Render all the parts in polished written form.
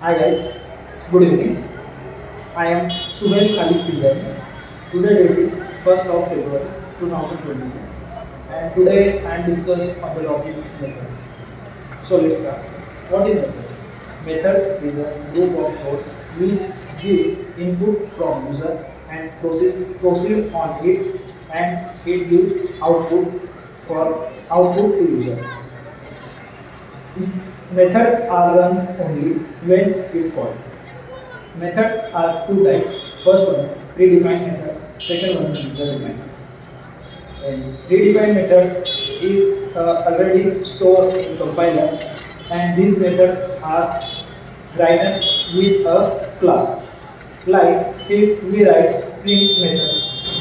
Hi guys, good evening. I am Suhail Khalid Pindari. Today date is 1st of February 2022 and today I am discuss on the topic methods. So let's start. What is methods? Method is a group of code which gives input from user and proceed on it and it gives output for output to user. Methods are run only when it called. Methods are two types. First one, predefined method. Second one, user-defined. And predefined method is already stored in compiler, and these methods are written with a class. Like if we write print method,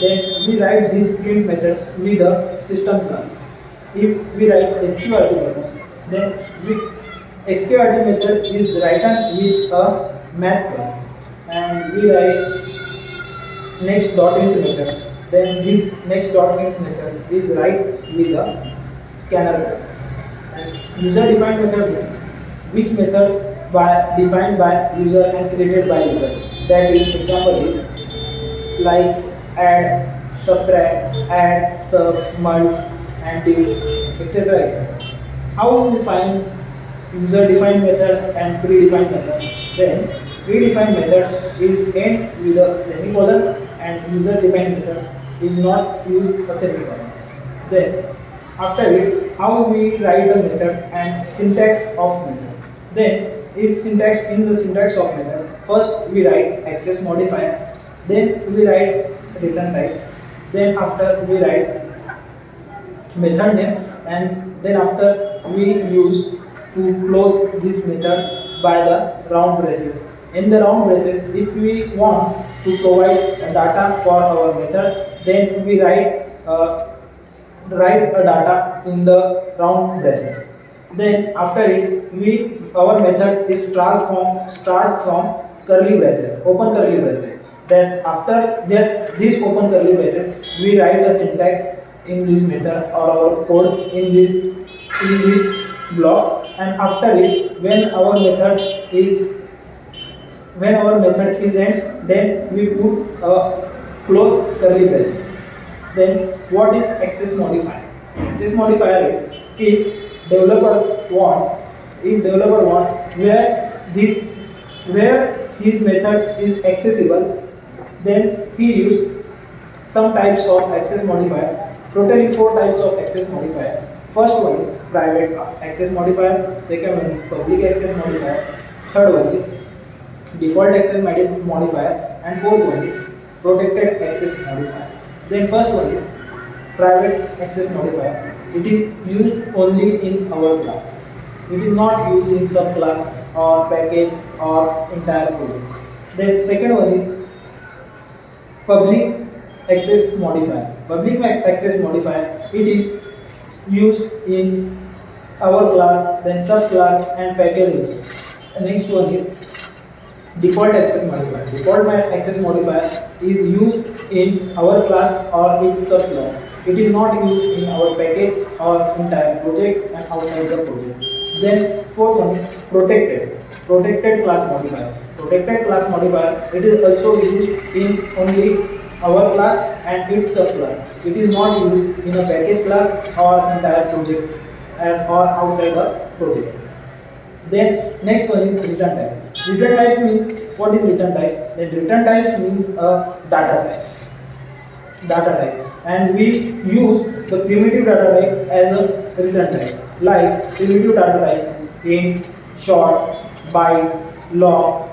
then we write this print method with a system class. If we write sqrt method, then sqrt method is written with a math class, and we write next dot int method. Then this next dot int method is write with a scanner class. And user defined method means which method by defined by user and created by user. That is example is like add, subtract, add, sub, mul, and div, etc. etc. How we find user defined method and predefined method? Then predefined method is end with a semicolon and user defined method is not use a semicolon. Then after it, how we write the method and syntax of method. Then if syntax in the syntax of method, first we write access modifier, then we write return type, then after we write method name, and then after we use to close this method by the round braces. In the round braces, if we want to provide data for our method, then we write a data in the round braces. Then after it, our method is start from curly braces, open curly braces. Then after that, this open curly braces, we write a syntax in this method or our code in this block. And after it, when our method is end, then we put a close curly braces. Then what is access modifier? Access modifier is if developer want where his method is accessible, then he use some types of access modifier. Totally four types of access modifier. First one is private access modifier, second one is public access modifier, third one is default access modifier, and fourth one is protected access modifier. Then first one is private access modifier. It is used only in our class. It is not used in subclass or package or entire project. Then second one is public access modifier. Public access modifier, it is used in our class, then subclass and package also. The next one is default access modifier. Default access modifier is used in our class or its subclass. It is not used in our package or entire project and outside the project. Then fourth one is protected class modifier. Protected class modifier, it is also used in only our class and its subclass. It is not used in a package class or entire project or outside the project. Then next one is return type. Return type means, what is return type? Then return type means a data type, and we use the primitive data type as a return type. Like primitive data types int, short, byte, long,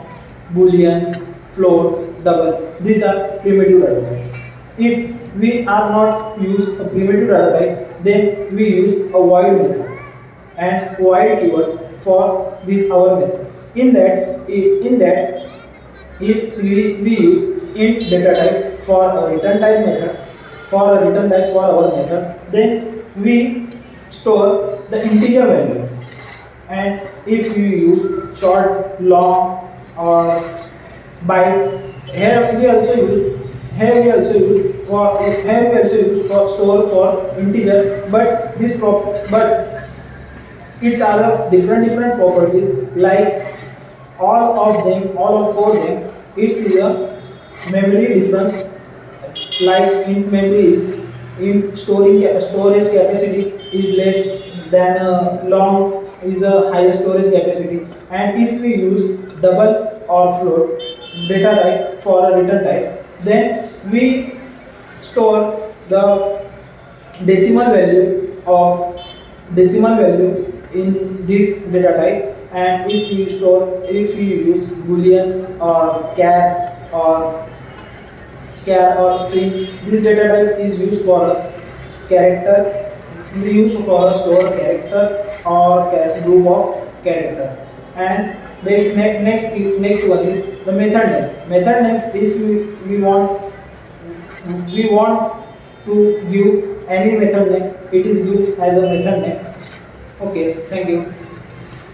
boolean, float, double. These are primitive data types. If we are not use a primitive data type, then we use a void method and void keyword for this our method. In that, if we use int data type for a return type method, for our method, then we store the integer value. And if you use short, long, or byte, here we also use for store for integer, but but it's are different properties. Like all of four them, it is a memory difference. Like int memory is in storage capacity is less than long is a higher storage capacity. And if we use double or float data type for a return type, then we store the decimal value of decimal value in this data type. And if you use boolean or char or string, this data type is used for a character, we use for a store character or group of character. And the next one is the method name. Method name, if we want to give any method name, it is used as a method name. Okay, thank you.